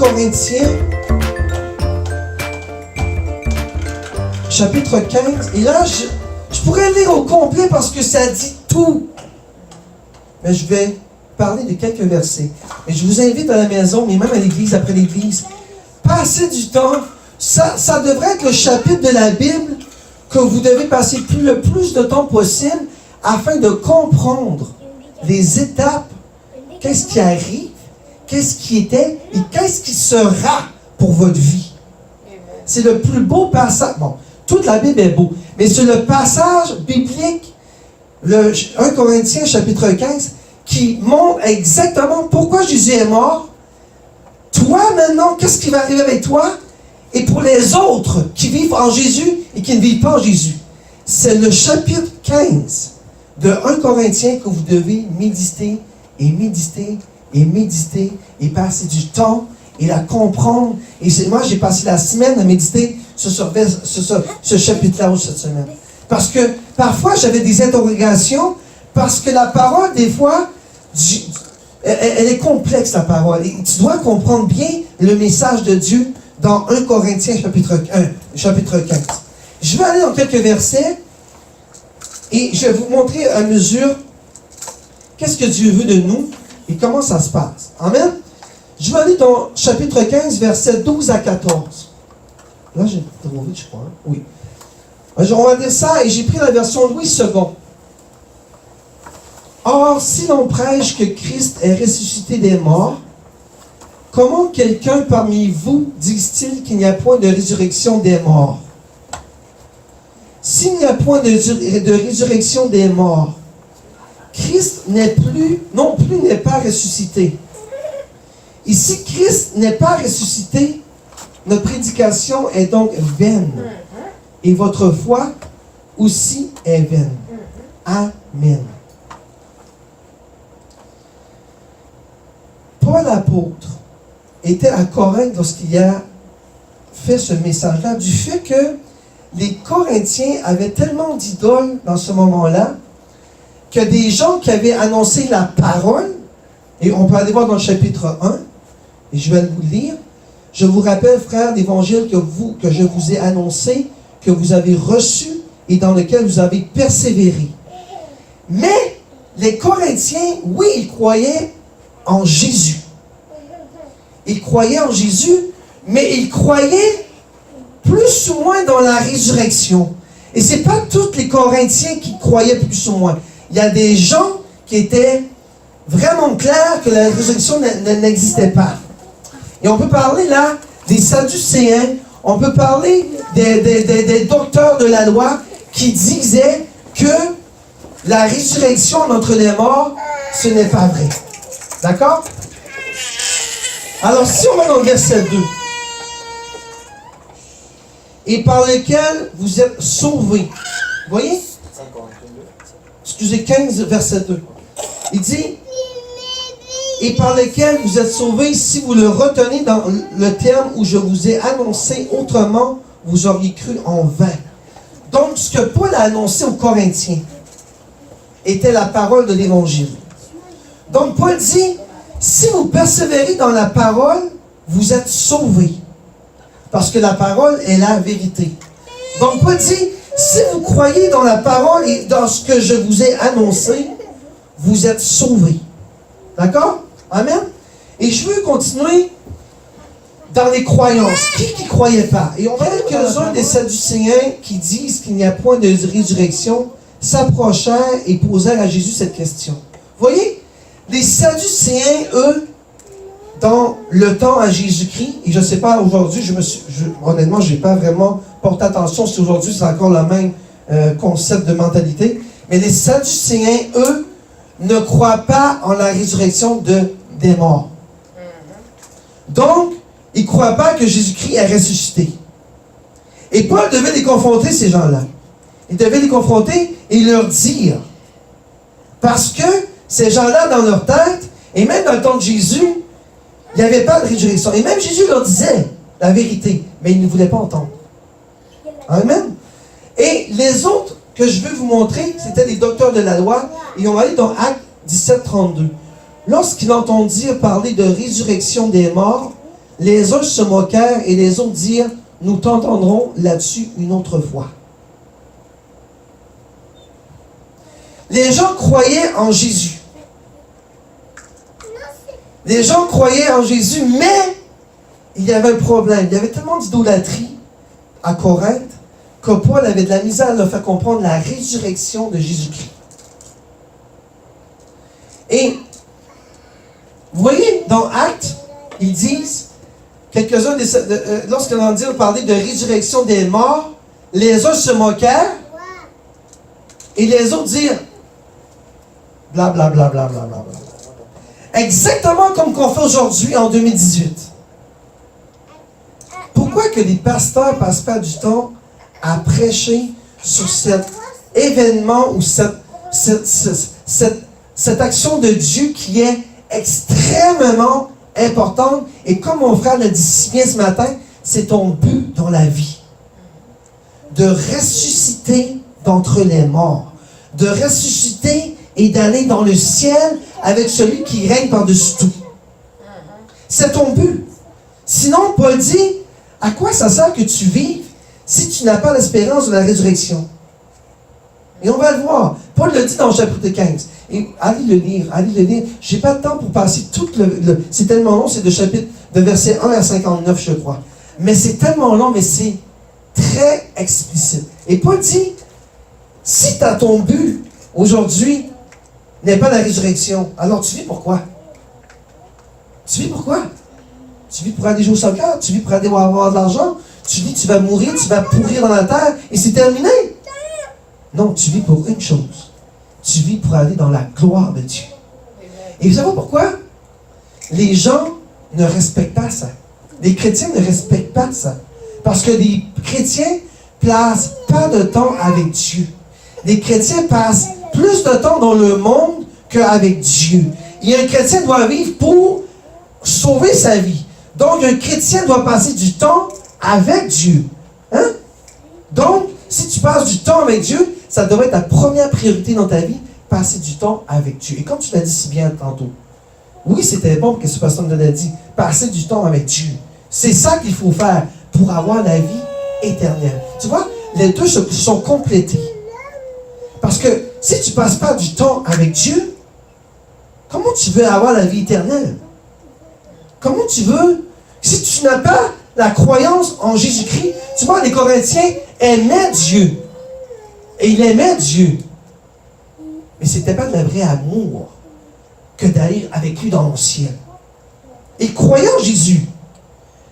Corinthiens, chapitre 15. Et là, je pourrais lire au complet parce que ça dit tout. Mais je vais parler de quelques versets. Et je vous invite à la maison, mais même à l'église, après l'église, passez du temps. Ça devrait être le chapitre de la Bible que vous devez passer le plus de temps possible afin de comprendre les étapes, qu'est-ce qui arrive, qu'est-ce qui était et qu'est-ce qui sera pour votre vie. C'est le plus beau passage. Bon, toute la Bible est beau, mais c'est le passage biblique, le 1 Corinthiens chapitre 15, qui montre exactement pourquoi Jésus est mort. Toi maintenant, qu'est-ce qui va arriver avec toi? Et pour les autres qui vivent en Jésus et qui ne vivent pas en Jésus. C'est le chapitre 15 de 1 Corinthiens que vous devez méditer et méditer et méditer et passer du temps et la comprendre. Et moi, j'ai passé la semaine à méditer sur ce chapitre-là cette semaine. Parce que parfois, j'avais des interrogations parce que la parole, des fois, elle est complexe, la parole. Et tu dois comprendre bien le message de Dieu dans 1 Corinthiens chapitre 15. Je vais aller dans quelques versets et je vais vous montrer à mesure qu'est-ce que Dieu veut de nous et comment ça se passe. Amen. Je vais aller dans chapitre 15, versets 12 à 14. Là, j'ai trop vite, je crois. Hein? Oui. On va dire ça et j'ai pris la version Louis II. Or, si l'on prêche que Christ est ressuscité des morts, comment quelqu'un parmi vous dit-il qu'il n'y a point de résurrection des morts? S'il n'y a point de résurrection des morts, Christ non plus n'est pas ressuscité. Et si Christ n'est pas ressuscité, notre prédication est donc vaine. Et votre foi aussi est vaine. Amen. Paul l'apôtre était à Corinthe lorsqu'il a fait ce message-là, du fait que les Corinthiens avaient tellement d'idoles dans ce moment-là, que des gens qui avaient annoncé la parole, et on peut aller voir dans le chapitre 1, et je vais vous lire, je vous rappelle, frères, l'évangile que je vous ai annoncé, que vous avez reçu et dans lequel vous avez persévéré. Mais les Corinthiens, oui, ils croyaient en Jésus. Ils croyaient en Jésus, mais ils croyaient plus ou moins dans la résurrection. Et ce n'est pas tous les Corinthiens qui croyaient plus ou moins. Il y a des gens qui étaient vraiment clairs que la résurrection n'existait pas. Et on peut parler là des Sadducéens, on peut parler des docteurs de la loi qui disaient que la résurrection d'entre les morts, ce n'est pas vrai. D'accord? Alors, si on va dans le verset 2, et par lequel vous êtes sauvés. Vous voyez? Excusez, 15, verset 2. Il dit, et par lequel vous êtes sauvés, si vous le retenez dans le terme où je vous ai annoncé, autrement, vous auriez cru en vain. Donc, ce que Paul a annoncé aux Corinthiens était la parole de l'Évangile. Donc, Paul dit, si vous persévérez dans la parole, vous êtes sauvés. Parce que la parole est la vérité. Donc, Paul dit, si vous croyez dans la parole et dans ce que je vous ai annoncé, vous êtes sauvés. D'accord? Amen? Et je veux continuer dans les croyances. Qui ne croyait pas? Et on va dire quelques-uns des Sadducéens qui disent qu'il n'y a point de résurrection s'approchèrent et posèrent à Jésus cette question. Vous voyez? Les Sadducéens, eux, dans le temps à Jésus-Christ, et je ne sais pas aujourd'hui, honnêtement, je n'ai pas vraiment porté attention si aujourd'hui c'est encore le même concept de mentalité, mais les Sadducéens, eux, ne croient pas en la résurrection des morts. Donc, ils ne croient pas que Jésus-Christ est ressuscité. Et Paul devait les confronter, ces gens-là. Il devait les confronter et leur dire, parce que ces gens-là, dans leur tête, et même dans le temps de Jésus, il n'y avait pas de résurrection. Et même Jésus leur disait la vérité, mais ils ne voulaient pas entendre. Amen. Et les autres que je veux vous montrer, c'était les docteurs de la loi, et on va aller dans Actes 17, 32. Lorsqu'ils entendirent parler de résurrection des morts, Les uns se moquèrent et les autres dirent, nous t'entendrons là-dessus une autre fois. Les gens croyaient en Jésus. Les gens croyaient en Jésus, mais il y avait un problème. Il y avait tellement d'idolâtrie à Corinthe que Paul avait de la misère à leur faire comprendre la résurrection de Jésus-Christ. Et vous voyez, dans Actes, ils disent, quelques-uns, lorsque l'on dit parler de résurrection des morts, les uns se moquèrent et les autres dirent blablabla. Bla, bla, bla, bla, bla. Exactement comme qu'on fait aujourd'hui en 2018. Pourquoi que les pasteurs passent pas du temps à prêcher sur cet événement ou cette action de Dieu qui est extrêmement importante? Et comme mon frère l'a dit si bien ce matin, c'est ton but dans la vie. De ressusciter d'entre les morts. De ressusciter et d'aller dans le ciel avec celui qui règne par-dessus tout. C'est ton but. Sinon, Paul dit, à quoi ça sert que tu vives si tu n'as pas l'espérance de la résurrection? Et on va le voir. Paul le dit dans le chapitre 15. Et allez le lire. Je n'ai pas de temps pour passer tout le c'est tellement long, c'est de verset 1 à 59, je crois. Mais c'est tellement long, mais c'est très explicite. Et Paul dit, si tu as ton but aujourd'hui n'est pas la résurrection, alors tu vis pourquoi? Tu vis pourquoi? Tu vis pour aller jouer au soccer? Tu vis pour aller avoir de l'argent? Tu dis tu vas mourir, tu vas pourrir dans la terre et c'est terminé? Non, tu vis pour une chose. Tu vis pour aller dans la gloire de Dieu. Et vous savez pourquoi? Les gens ne respectent pas ça. Les chrétiens ne respectent pas ça. Parce que les chrétiens ne passent pas de temps avec Dieu. Les chrétiens passent plus de temps dans le monde qu'avec Dieu. Et un chrétien doit vivre pour sauver sa vie. Donc, un chrétien doit passer du temps avec Dieu. Hein? Donc, si tu passes du temps avec Dieu, ça devrait être ta première priorité dans ta vie, passer du temps avec Dieu. Et comme tu l'as dit si bien tantôt, oui, c'était bon que ce pasteur nous l'a dit, passer du temps avec Dieu. C'est ça qu'il faut faire pour avoir la vie éternelle. Tu vois, les deux sont complétés. Parce que si tu ne passes pas du temps avec Dieu, comment tu veux avoir la vie éternelle? Comment tu veux? Si tu n'as pas la croyance en Jésus-Christ, tu vois, les Corinthiens aimaient Dieu. Et ils aimaient Dieu. Mais ce n'était pas de la vraie amour que d'aller avec lui dans le ciel. Ils croyaient en Jésus,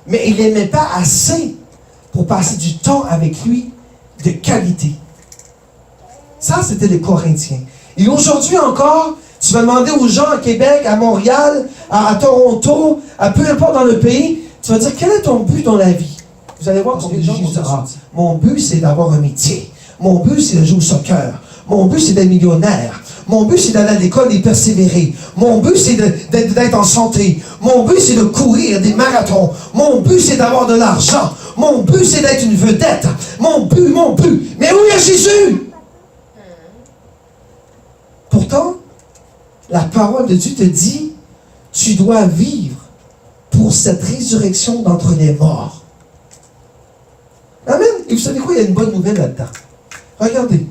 mais ils ne l'aimaient pas assez pour passer du temps avec lui de qualité. Ça, c'était les Corinthiens. Et aujourd'hui encore, tu vas demander aux gens à Québec, à Montréal, à Toronto, à peu importe dans le pays, tu vas dire, quel est ton but dans la vie? Vous allez voir combien de gens vont dire, mon but, c'est d'avoir un métier. Mon but, c'est de jouer au soccer. Mon but, c'est d'être millionnaire. Mon but, c'est d'aller à l'école et persévérer. Mon but, c'est d'être en santé. Mon but, c'est de courir des marathons. Mon but, c'est d'avoir de l'argent. Mon but, c'est d'être une vedette. Mon but. Mais où est Jésus? Pourtant, la parole de Dieu te dit, tu dois vivre pour cette résurrection d'entre les morts. Amen. Et vous savez quoi? Il y a une bonne nouvelle là-dedans. Regardez.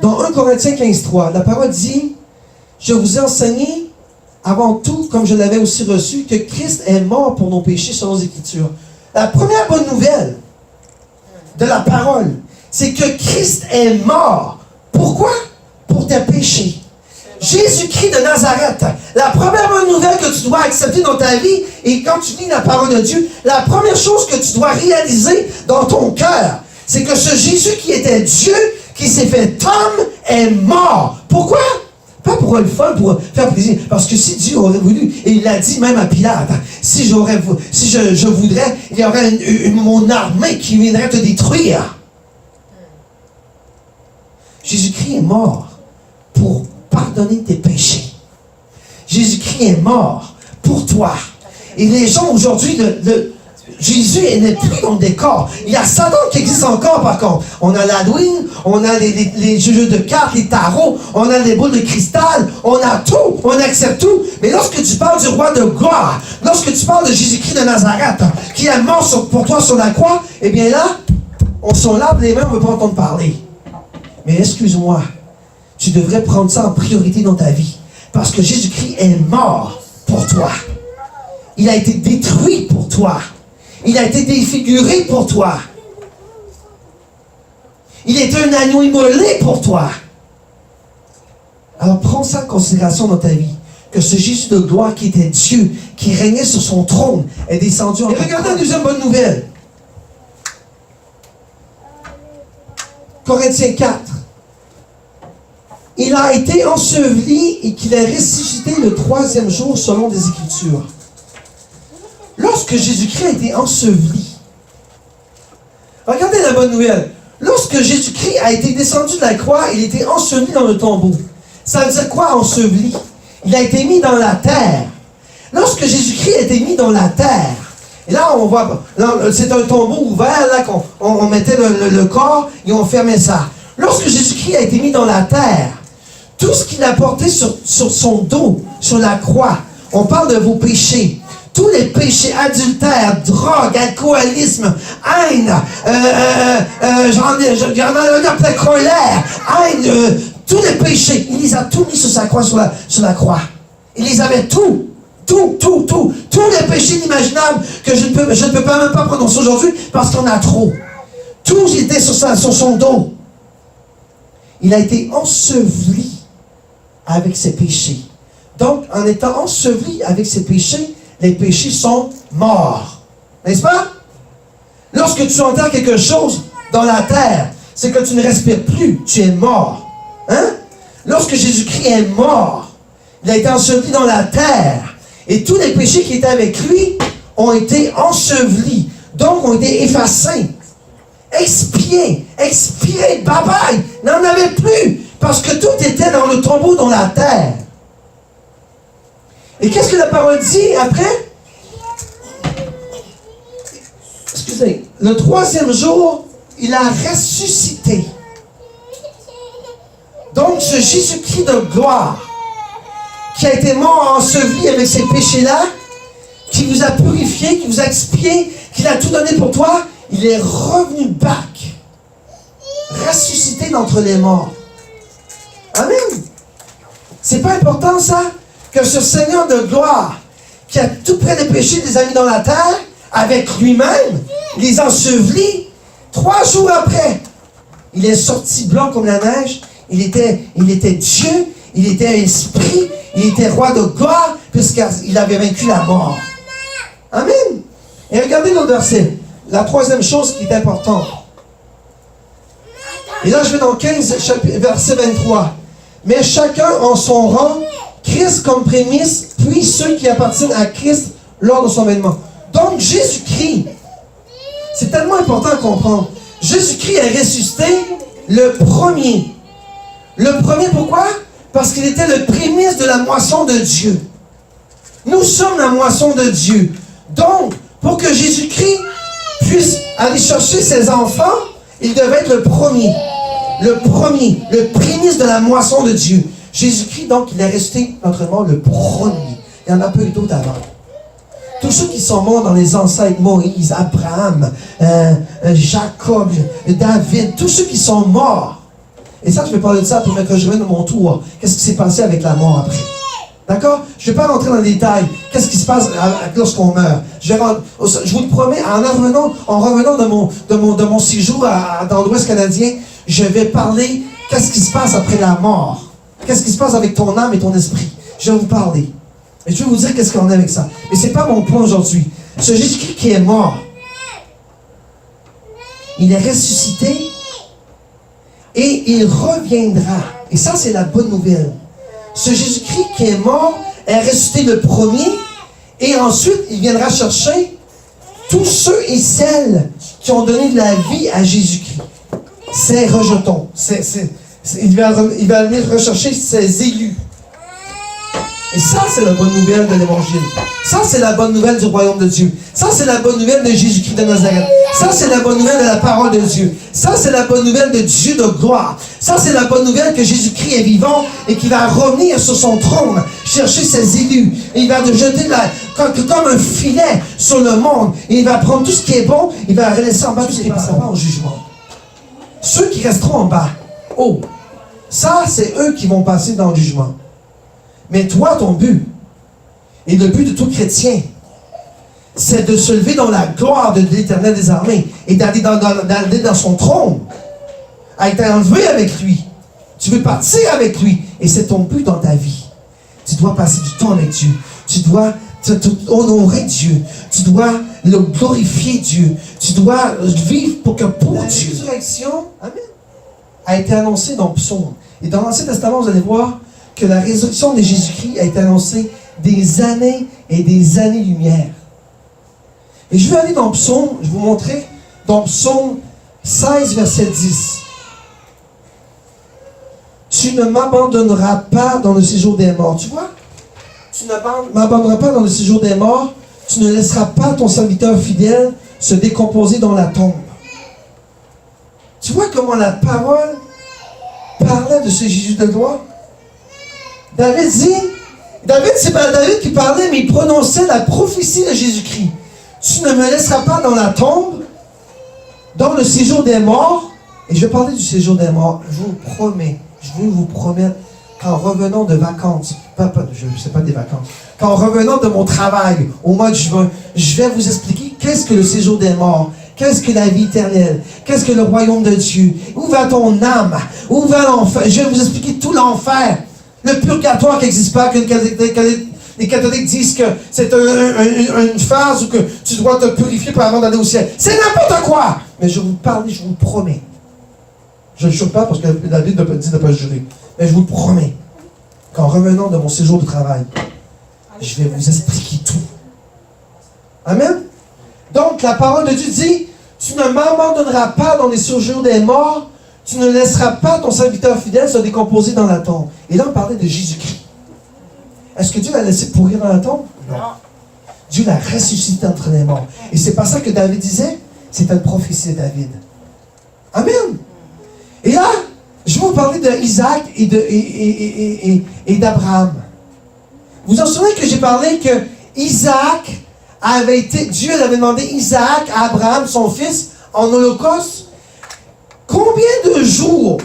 Dans 1 Corinthiens 15:3, la parole dit, je vous ai enseigné avant tout, comme je l'avais aussi reçu, que Christ est mort pour nos péchés selon les Écritures. La première bonne nouvelle de la parole, c'est que Christ est mort. Pourquoi? Pour tes péchés. Jésus-Christ de Nazareth, la première bonne nouvelle que tu dois accepter dans ta vie, et quand tu lis la parole de Dieu, la première chose que tu dois réaliser dans ton cœur, c'est que ce Jésus qui était Dieu, qui s'est fait homme, est mort. Pourquoi? Pas pour le fun, pour faire plaisir. Parce que si Dieu aurait voulu, et il l'a dit même à Pilate, si je voudrais, il y aurait mon armée qui viendrait te détruire. Jésus-Christ est mort pour pardonner tes péchés. Jésus-Christ est mort pour toi. Et les gens aujourd'hui, Jésus n'est plus dans le décor. Il y a Satan qui existe encore, par contre. On a l'Halloween, on a les jeux de cartes, les tarots, on a les boules de cristal, on a tout, on accepte tout. Mais lorsque tu parles du roi de gloire, lorsque tu parles de Jésus-Christ de Nazareth, qui est mort pour toi sur la croix, eh bien là, on s'en lave les mains, on ne veut pas entendre parler. Mais excuse-moi, tu devrais prendre ça en priorité dans ta vie. Parce que Jésus-Christ est mort pour toi. Il a été détruit pour toi. Il a été défiguré pour toi. Il est un agneau immolé pour toi. Alors prends ça en considération dans ta vie. Que ce Jésus de gloire qui était Dieu, qui régnait sur son trône, est descendu en... Et regardez la deuxième bonne nouvelle. Corinthiens 4. Il a été enseveli et qu'il a ressuscité le 3e jour selon les Écritures. Lorsque Jésus-Christ a été enseveli, regardez la bonne nouvelle. Lorsque Jésus-Christ a été descendu de la croix, il était enseveli dans le tombeau. Ça veut dire quoi, enseveli? Il a été mis dans la terre. Lorsque Jésus-Christ a été mis dans la terre, et là, on voit, c'est un tombeau ouvert, là, qu'on mettait le corps et on fermait ça. Lorsque Jésus-Christ a été mis dans la terre, tout ce qu'il a porté sur son dos, sur la croix, on parle de vos péchés. Tous les péchés, adultère, drogue, alcoolisme, haine, j'en ai peut-être colère, haine, tous les péchés, il les a tous mis sur sa croix, sur la croix. Il les avait tous les péchés inimaginables que je ne peux pas même pas prononcer aujourd'hui parce qu'on a trop. Tous étaient sur son dos. Il a été enseveli avec ses péchés. Donc, en étant enseveli avec ses péchés, les péchés sont morts. N'est-ce pas? Lorsque tu entends quelque chose dans la terre, c'est que tu ne respires plus, tu es mort. Hein? Lorsque Jésus-Christ est mort, il a été enseveli dans la terre. Et tous les péchés qui étaient avec lui ont été ensevelis. Donc, ont été effacés. Expiés, bye-bye. N'en avait plus. Parce que tout était dans le tombeau, dans la terre. Et qu'est-ce que la parole dit après? Excusez. Le 3e jour, il a ressuscité. Donc, ce Jésus-Christ de gloire, qui a été mort enseveli avec ces péchés-là, qui vous a purifié, qui vous a expié, qui a tout donné pour toi, il est revenu back, ressuscité d'entre les morts. Amen. C'est pas important ça? Que ce Seigneur de gloire, qui a tout près des péchés des amis dans la terre, avec lui-même, les ensevelit, 3 jours après, il est sorti blanc comme la neige, il était Dieu, il était esprit, il était roi de gloire, puisqu'il avait vaincu la mort. Amen. Et regardez l'autre verset, la 3e chose qui est importante. Et là, je vais dans 15, verset 23. Mais chacun en son rang, Christ comme prémisse, puis ceux qui appartiennent à Christ lors de son avènement. Donc, Jésus-Christ, c'est tellement important à comprendre. Jésus-Christ est ressuscité le premier. Le premier, pourquoi? Parce qu'il était le prémisse de la moisson de Dieu. Nous sommes la moisson de Dieu. Donc, pour que Jésus-Christ puisse aller chercher ses enfants, il devait être le premier. Le premier, le prémisse de la moisson de Dieu. Jésus-Christ, donc, il est resté, notre mort, le premier. Il y en a peu d'autres avant. Tous ceux qui sont morts dans les ancêtres, Moïse, Abraham, Jacob, David, tous ceux qui sont morts. Et ça, je vais parler de ça pour que je revienne de mon tour. Qu'est-ce qui s'est passé avec la mort après? D'accord? Je ne vais pas rentrer dans les détails. Qu'est-ce qui se passe lorsqu'on meurt? Je vous le promets, en revenant de mon séjour dans l'Ouest canadien, je vais parler qu'est-ce qui se passe après la mort. Qu'est-ce qui se passe avec ton âme et ton esprit? Je vais vous parler. Et je vais vous dire qu'est-ce qu'on a avec ça. Mais ce n'est pas mon point aujourd'hui. Ce Jésus-Christ qui est mort, il est ressuscité et il reviendra. Et ça, c'est la bonne nouvelle. Ce Jésus-Christ qui est mort est ressuscité le premier et ensuite, il viendra chercher tous ceux et celles qui ont donné de la vie à Jésus-Christ. Ses rejetons. Il va venir rechercher ses élus. Et ça, c'est la bonne nouvelle de l'Évangile. Ça, c'est la bonne nouvelle du royaume de Dieu. Ça, c'est la bonne nouvelle de Jésus-Christ de Nazareth. Ça, c'est la bonne nouvelle de la parole de Dieu. Ça, c'est la bonne nouvelle de Dieu de gloire. Ça, c'est la bonne nouvelle que Jésus-Christ est vivant et qu'il va revenir sur son trône, chercher ses élus. Et il va jeter comme un filet sur le monde. Et il va prendre tout ce qui est bon, il va laisser en bas tout ce qui ne passe pas au jugement. Ceux qui resteront en bas, oh, ça, c'est eux qui vont passer dans le jugement. Mais toi, ton but, et le but de tout chrétien, c'est de se lever dans la gloire de l'Éternel des armées et d'aller dans son trône, à être enlevé avec lui. Tu veux partir avec lui et c'est ton but dans ta vie. Tu dois passer du temps avec Dieu. Tu dois honorer Dieu. Tu dois le glorifier Dieu. Tu dois vivre pour Dieu. La résurrection, amen, a été annoncée dans Psaume. Et dans l'Ancien Testament, vous allez voir que la résurrection de Jésus-Christ a été annoncée des années et des années-lumière. Et je vais aller dans Psaume, je vais vous montrer, dans Psaume 16, verset 10. Tu ne m'abandonneras pas dans le séjour des morts. Tu vois? Tu ne m'abandonneras pas dans le séjour des morts. Tu ne laisseras pas ton serviteur fidèle se décomposer dans la tombe. Tu vois comment la parole parlait de ce Jésus de gloire? David dit, c'est pas David qui parlait, mais il prononçait la prophétie de Jésus-Christ. Tu ne me laisseras pas dans la tombe, dans le séjour des morts. Et je vais parler du séjour des morts. Je vous promets, je veux vous promettre qu'en revenant de vacances, c'est pas des vacances, qu'en revenant de mon travail au mois de juin, je vais vous expliquer qu'est-ce que le séjour des morts, qu'est-ce que la vie éternelle, qu'est-ce que le royaume de Dieu, où va ton âme, où va l'enfer. Je vais vous expliquer tout l'enfer. Le purgatoire qui n'existe pas, que les catholiques disent que c'est une phase où que tu dois te purifier pour avant d'aller au ciel. C'est n'importe quoi! Mais je vous parle, je vous le promets. Je ne jure pas parce que la Bible dit de ne pas jurer. Mais je vous le promets qu'en revenant de mon séjour de travail, je vais vous expliquer tout. Amen? Donc, la parole de Dieu dit, tu ne m'abandonneras pas dans les séjours des morts, tu ne laisseras pas ton serviteur fidèle se décomposer dans la tombe. Et là, on parlait de Jésus-Christ. Est-ce que Dieu l'a laissé pourrir dans la tombe? Non. Dieu l'a ressuscité entre les morts. Et c'est pas ça que David disait. C'est une prophétie de David. Amen. Et là, je vais vous parler d'Isaac et d'Abraham. Vous vous en souvenez que j'ai parlé que Isaac avait été... Dieu avait demandé Isaac à Abraham, son fils, en holocauste. Combien de jours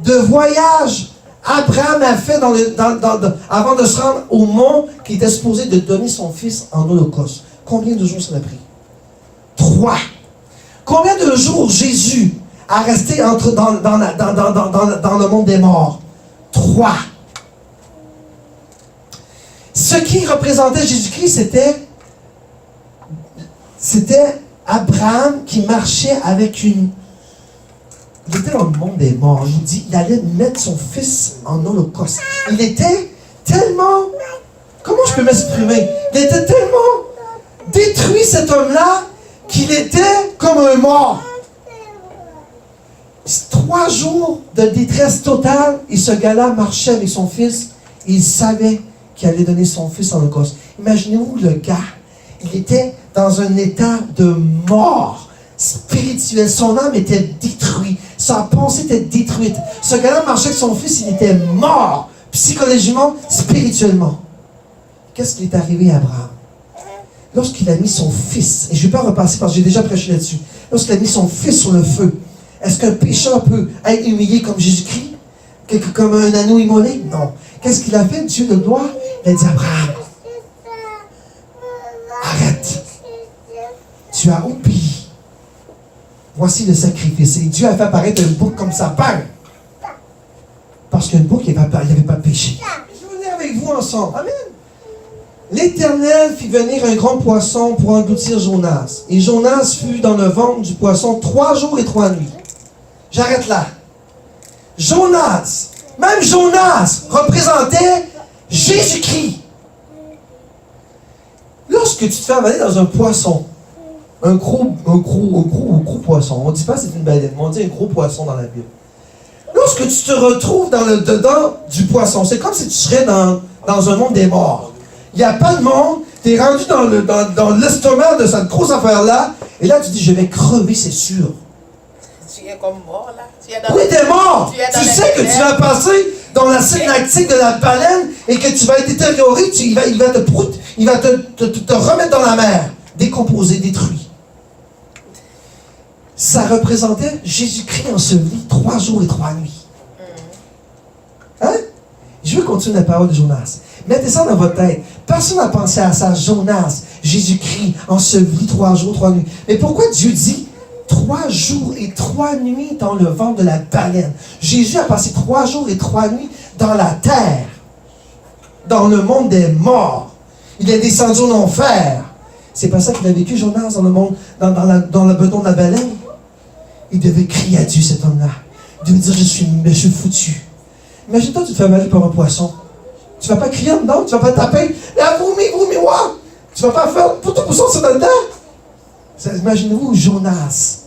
de voyage Abraham a fait avant de se rendre au mont qui était supposé de donner son fils en holocauste? Combien de jours ça a pris? 3. Combien de jours Jésus a resté dans le monde des morts? 3. Ce qui représentait Jésus-Christ, c'était Abraham qui marchait avec une... Il était dans le monde des morts. Je vous dis, il allait mettre son fils en holocauste. Il était tellement... Comment je peux m'exprimer? Il était tellement détruit, cet homme-là, qu'il était comme un mort. 3 jours de détresse totale, et ce gars-là marchait avec son fils, et il savait qu'il allait donner son fils en holocauste. Imaginez-vous le gars, il était dans un état de mort spirituel. Son âme était détruite. Sa pensée était détruite. Ce gars-là marchait avec son fils, il était mort, psychologiquement, spirituellement. Qu'est-ce qui est arrivé à Abraham? Lorsqu'il a mis son fils, et je ne vais pas repasser parce que j'ai déjà prêché là-dessus, lorsqu'il a mis son fils sur le feu, est-ce qu'un pécheur peut être humilié comme Jésus-Christ? Comme un agneau immolé? Non. Qu'est-ce qu'il a fait, Dieu de gloire? Il a dit, Abraham, arrête. Tu as oublié. Voici le sacrifice. Et Dieu a fait apparaître une boucle comme ça, bang! Parce qu'une boucle, il n'y avait pas de péché. Je vais venir avec vous ensemble. Amen. L'Éternel fit venir un grand poisson pour engloutir Jonas. Et Jonas fut dans le ventre du poisson 3 jours et 3 nuits. J'arrête là. Jonas, même Jonas, représentait Jésus-Christ. Lorsque tu te fais avaler dans un poisson, un gros poisson, on ne dit pas c'est une baleine, mais on dit un gros poisson dans la Bible. Lorsque tu te retrouves dedans du poisson, c'est comme si tu serais dans un monde des morts. Il n'y a pas de monde. Tu es rendu dans l'estomac de cette grosse affaire-là. Et là, tu dis, je vais crever, c'est sûr. Tu es comme mort, là. Oui, tu es mort. Tu sais que tu vas passer dans l'acide lactique de la baleine et que tu vas être détérioré. Il va te remettre dans la mer. Décomposé, détruit. Ça représentait Jésus-Christ enseveli 3 jours et 3 nuits. Hein? Je veux continuer la parole de Jonas. Mettez ça dans votre tête. Personne n'a pensé à ça. Jonas, Jésus-Christ, enseveli 3 jours, 3 nuits. Mais pourquoi Dieu dit 3 jours et 3 nuits dans le ventre de la baleine? Jésus a passé 3 jours et 3 nuits dans la terre, dans le monde des morts. Il est descendu en enfer. C'est pas ça qu'il a vécu, Jonas, dans le monde, dans le bedon de la baleine. Il devait crier à Dieu, cet homme-là. Il devait dire, je suis foutu. Imagine-toi, tu te fais avaler par un poisson. Tu vas pas crier en dedans, tu vas pas taper. Là, voumi, moi. Tu vas pas faire tout pour sortir dans le dedans. Imaginez-vous, Jonas.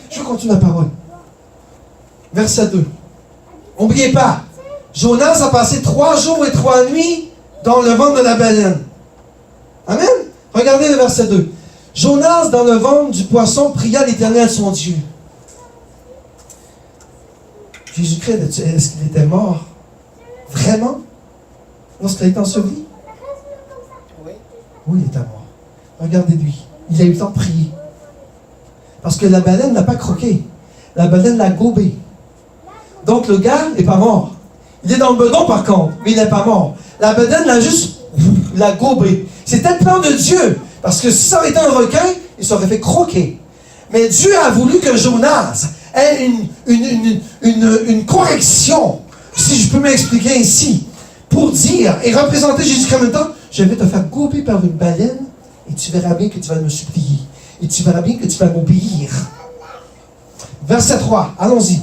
Je continue la parole. Verset 2. N'oubliez pas, Jonas a passé 3 jours et 3 nuits dans le ventre de la baleine. Amen. Regardez le verset 2. Jonas, dans le ventre du poisson, pria l'Éternel son Dieu. Jésus-Christ, est-ce qu'il était mort? Vraiment? Lorsqu'il a été enseveli? Oui. Oui, il était mort. Regardez-lui. Il a eu le temps de prier. Parce que la baleine n'a pas croqué. La baleine l'a gobé. Donc le gars n'est pas mort. Il est dans le bedon par contre, mais il n'est pas mort. La baleine l'a juste gobé. C'était le plan de Dieu. Parce que si ça avait été un requin, il s'aurait fait croquer. Mais Dieu a voulu que Jonas ait une correction, si je peux m'expliquer ici, pour dire et représenter Jésus-Christ en même temps, je vais te faire gober par une baleine et tu verras bien que tu vas me supplier. Et tu verras bien que tu vas m'obéir. Verset 3, allons-y.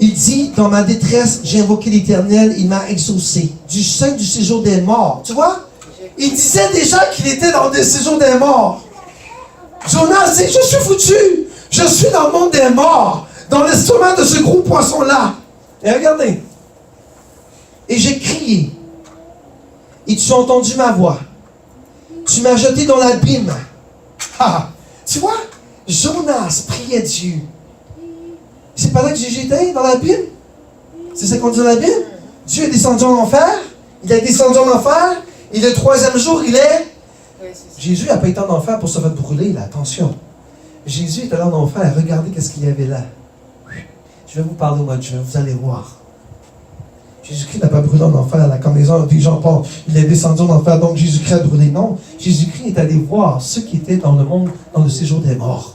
Il dit, dans ma détresse, j'ai invoqué l'Éternel, il m'a exaucé. Du sein du séjour des morts. Tu vois? Il disait déjà qu'il était dans le séjour des morts. Jonas dit, je suis foutu. Je suis dans le monde des morts. Dans l'estomac de ce gros poisson-là. Et regardez. Et j'ai crié. Et tu as entendu ma voix. Tu m'as jeté dans l'abîme. Ah, tu vois? Jonas priait Dieu. C'est pas là que Jésus était, dans l'abîme? C'est ça qu'on dit dans l'abîme? Dieu est descendu en enfer. Il est descendu en enfer. Et le 3e jour, il est... Oui, Jésus n'a pas été en enfer pour se faire brûler, là. Attention. Jésus est allé en enfer. Regardez qu'est-ce qu'il y avait là. Je vais vous parler au mois de juin. Vous allez voir. Jésus-Christ n'a pas brûlé en enfer, là, comme les autres gens pensent. Il est descendu en enfer, donc Jésus-Christ a brûlé. Non. Jésus-Christ est allé voir ceux qui étaient dans le monde, dans le séjour des morts.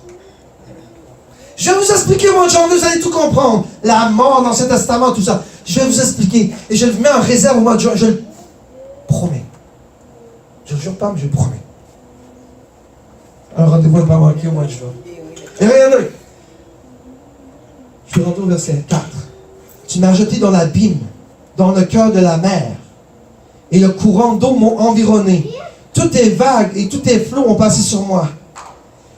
Je vais vous expliquer, mon Jean, vous allez tout comprendre. La mort dans l'Ancien Testament, tout ça. Je vais vous expliquer. Et je le mets en réserve au mois de juin. Je le promets. Je ne jure pas, mais je le promets. Alors, rendez-vous ne pas manquer au mois de juin. Et regardez. Je vais rentrer au verset 4. Tu m'as jeté dans l'abîme, dans le cœur de la mer. Et le courant d'eau m'ont environné. Toutes tes vagues et tous tes flots ont passé sur moi.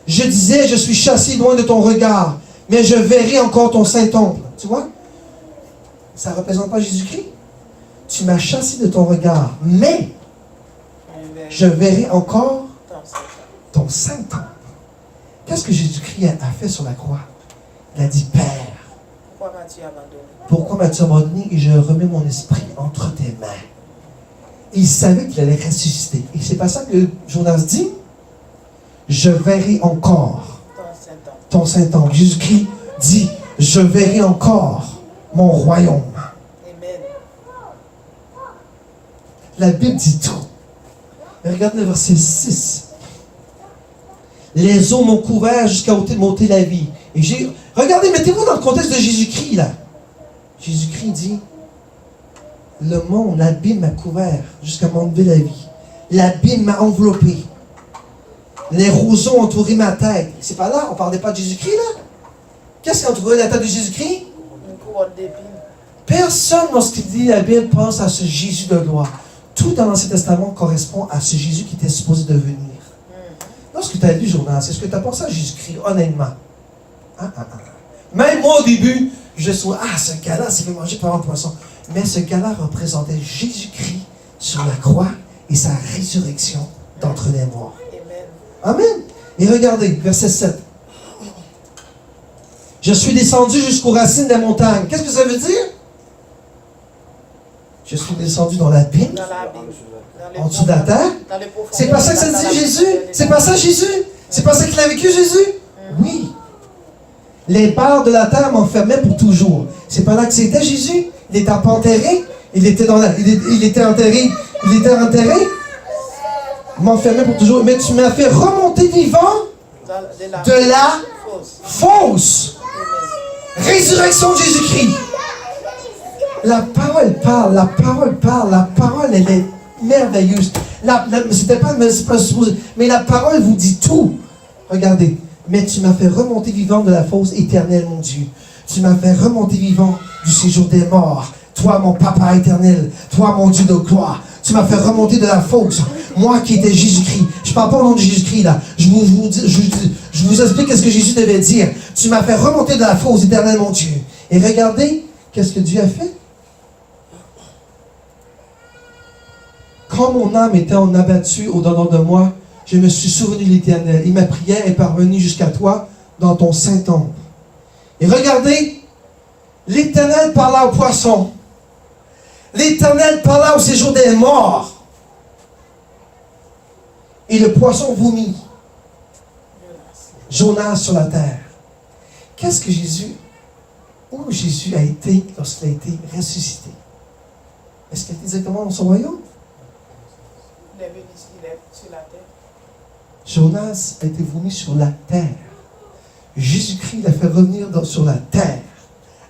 Je disais, je suis chassé loin de ton regard, mais je verrai encore ton Saint-Temple. Tu vois? Ça ne représente pas Jésus-Christ. Tu m'as chassé de ton regard, mais je verrai encore ton Saint-Temple. Qu'est-ce que Jésus-Christ a fait sur la croix? Il a dit, Père, pourquoi m'as-tu abandonné et je remets mon esprit entre tes mains? Il savait qu'il allait ressusciter. Et c'est pas ça que Jonas dit? Je verrai encore ton Saint-Temple. Jésus-Christ dit, je verrai encore mon royaume. Amen. La Bible dit tout. Et regardez le verset 6. Les eaux m'ont couvert jusqu'à m'ôter la vie. Et regardez, mettez-vous dans le contexte de Jésus-Christ là. Jésus-Christ dit, le monde, l'abîme m'a couvert jusqu'à m'enlever la vie. L'abîme m'a enveloppé. Les roseaux ont entouré ma tête. C'est pas là, on ne parlait pas de Jésus-Christ là? Qu'est-ce qui a entouré la tête de Jésus-Christ? Une couronne d'épines. Personne, lorsqu'il dit la Bible, pense à ce Jésus de gloire. Tout dans l'Ancien Testament correspond à ce Jésus qui était supposé de venir. Lorsque tu as lu Jonas, est-ce que tu as pensé à Jésus-Christ, honnêtement? Même moi, au début, je suis ce gars-là, c'est fait manger par un poisson. Mais ce gars-là représentait Jésus-Christ sur la croix et sa résurrection d'entre les morts. Amen. Et regardez, verset 7. Je suis descendu jusqu'aux racines des montagnes. Qu'est-ce que ça veut dire? Je suis descendu dans l'abîme, en dessous de la terre. C'est pas ça que ça dit Jésus? C'est pas ça Jésus? C'est pas ça qu'il a vécu Jésus? Oui. Les barres de la terre m'enfermaient pour toujours. C'est pas là que c'était Jésus. Il n'était pas enterré. Il était enterré. Il était enterré. Il m'enfermait pour toujours. Mais tu m'as fait remonter vivant de la fosse. Résurrection de Jésus-Christ. La parole parle, la parole parle, la parole elle est merveilleuse. C'est pas supposé, mais la parole vous dit tout. Regardez. Mais tu m'as fait remonter vivant de la fosse éternelle, mon Dieu. Tu m'as fait remonter vivant du séjour des morts. Toi, mon Papa éternel. Toi, mon Dieu de gloire. Tu m'as fait remonter de la fosse. Moi qui étais Jésus-Christ. Je ne parle pas au nom de Jésus-Christ, là. Je vous explique ce que Jésus devait dire. Tu m'as fait remonter de la fosse éternelle, mon Dieu. Et regardez, qu'est-ce que Dieu a fait? Quand mon âme était en abattue au-dedans de moi, je me suis souvenu de l'Éternel, et ma prière est parvenue jusqu'à toi dans ton saint temple. Et regardez, l'Éternel parla au poisson. L'Éternel parla au séjour des morts. Et le poisson vomit Jonas sur la terre. Qu'est-ce que où Jésus a été lorsqu'il a été ressuscité? Est-ce qu'il était directement dans son royaume? Il est sur la terre. Jonas a été vomi sur la terre. Jésus-Christ l'a fait revenir sur la terre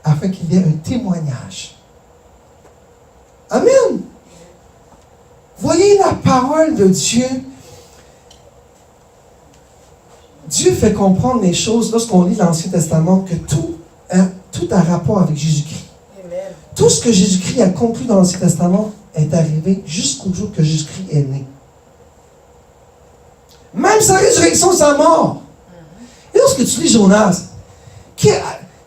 afin qu'il y ait un témoignage. Amen. Voyez la parole de Dieu. Dieu fait comprendre les choses lorsqu'on lit l'Ancien Testament que tout a rapport avec Jésus-Christ. Amen. Tout ce que Jésus-Christ a conclu dans l'Ancien Testament est arrivé jusqu'au jour que Jésus-Christ est né. Même sa résurrection, sa mort. Et lorsque tu lis Jonas,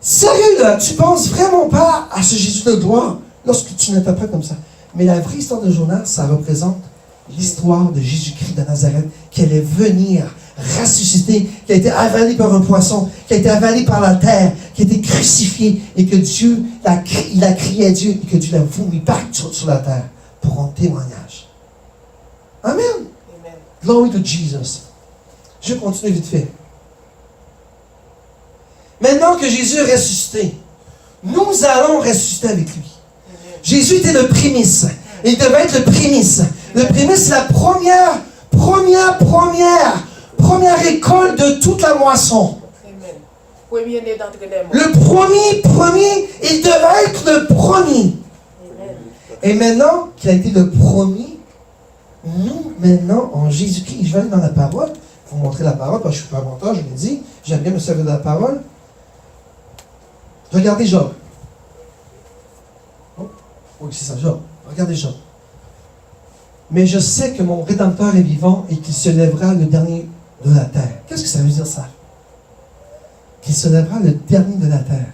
sérieux là, tu penses vraiment pas à ce Jésus de gloire lorsque tu l'interprètes comme ça. Mais la vraie histoire de Jonas, ça représente l'histoire de Jésus-Christ de Nazareth, qui allait venir ressusciter, qui a été avalé par un poisson, qui a été avalé par la terre, qui a été crucifié, et que Dieu, il a crié à Dieu, et que Dieu l'a vomi partout sur la terre pour un témoignage. Amen. Glory to Jesus. Je continue vite fait. Maintenant que Jésus est ressuscité, nous allons ressusciter avec lui. Jésus était le prémisse. Il devait être le prémisse. Le prémisse, c'est la première école de toute la moisson. Premier-né d'entre les morts. Le premier, il devait être le premier. Et maintenant qu'il a été le premier, nous, maintenant, en Jésus-Christ, je vais aller dans la parole, pour vous montrer la parole, parce que je ne suis pas menteur, je l'ai dit, j'aime bien me servir de la parole. Regardez Job. Oh, oui, c'est ça, Job. Regardez Job. Mais je sais que mon Rédempteur est vivant et qu'il se lèvera le dernier de la terre. Qu'est-ce que ça veut dire ça? Qu'il se lèvera le dernier de la terre.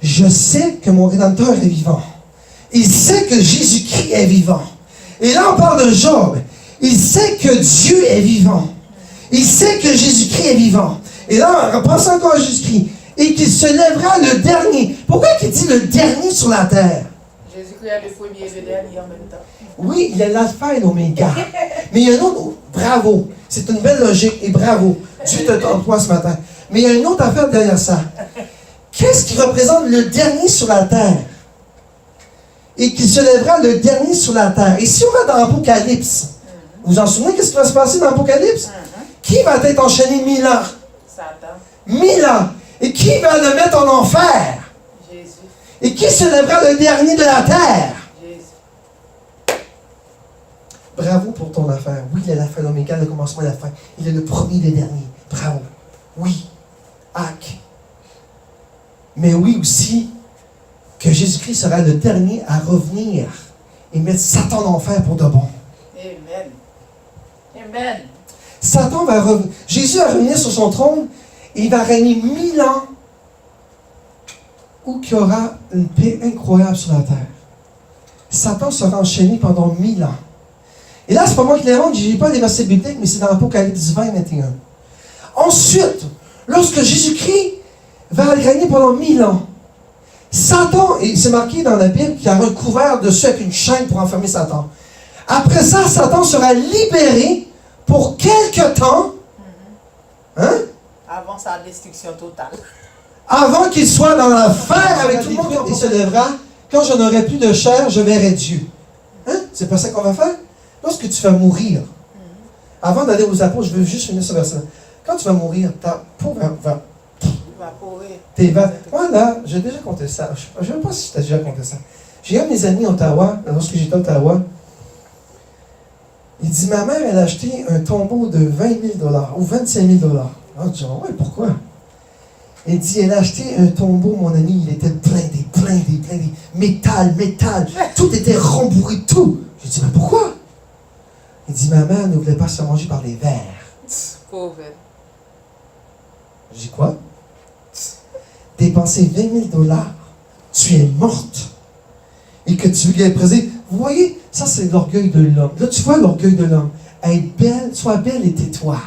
Je sais que mon Rédempteur est vivant. Il sait que Jésus-Christ est vivant. Et là, on parle de Job. Il sait que Dieu est vivant. Il sait que Jésus-Christ est vivant. Et là, on pense encore à Jésus-Christ. Et qu'il se lèvera le dernier. Pourquoi il dit le dernier sur la terre? Jésus-Christ est le premier et le dernier en même temps. Oui, il est l'alpha et l'oméga. Mais il y a un autre... Bravo. C'est une belle logique et bravo. Dieu te t'emploie ce matin. Mais il y a une autre affaire derrière ça. Qu'est-ce qui représente le dernier sur la terre? Et qu'il se lèvera le dernier sur la terre. Et si on va dans l'Apocalypse, vous vous en souvenez qu'est-ce qui va se passer dans l'Apocalypse? Qui va être enchaîné 1000 ans? Satan. 1000 ans. Et qui va le mettre en enfer? Jésus. Et qui se lèvera le dernier de la terre? Jésus. Bravo pour ton affaire. Oui, il est l'alpha et l'oméga, le commencement et la fin. Il est le premier et le dernier. Bravo. Oui. Hack. Mais oui aussi, que Jésus-Christ sera le dernier à revenir et mettre Satan en enfer pour de bon. Amen. Amen. Satan va revenir. Jésus va revenir sur son trône Et il va régner 1000 ans où il y aura une paix incroyable sur la terre. Satan sera enchaîné pendant 1000 ans. Et là, c'est pas moi qui l'invente, je n'ai pas les versets bibliques, mais c'est dans l'Apocalypse 20, 21. Ensuite, lorsque Jésus-Christ va régner pendant 1000 ans, Satan, et c'est marqué dans la Bible qu'il y a recouvert dessus avec une chaîne pour enfermer Satan. Après ça, Satan sera libéré pour quelque temps. Hein? Avant sa destruction totale. Avant qu'il soit dans l'enfer avec tout le monde, il se lèvera. Quand je n'aurai plus de chair, je verrai Dieu. Hein? C'est pas ça qu'on va faire? Lorsque tu vas mourir, avant d'aller aux apôtres, je veux juste finir ce verset-là. Quand tu vas mourir, ta peau va Évaporer. Voilà, j'ai déjà compté ça. Je ne sais pas si tu as déjà compté ça. J'ai un de mes amis à Ottawa, lorsque j'étais à Ottawa, il dit, ma mère, elle a acheté un tombeau de 20 000 $ ou 25 000 $. Je dis, ouais, pourquoi? Il dit, elle a acheté un tombeau, mon ami, il était blindé, métal, tout était rembourré, tout. Je dis, mais pourquoi? Il dit, ma mère ne voulait pas se faire manger par les vers. Pauvre. Je dis, quoi? Dépenser 20 000 $, tu es morte. Et que tu lui aies présé. Vous voyez, ça c'est l'orgueil de l'homme. Là, tu vois l'orgueil de l'homme. Être belle, sois belle et tais-toi.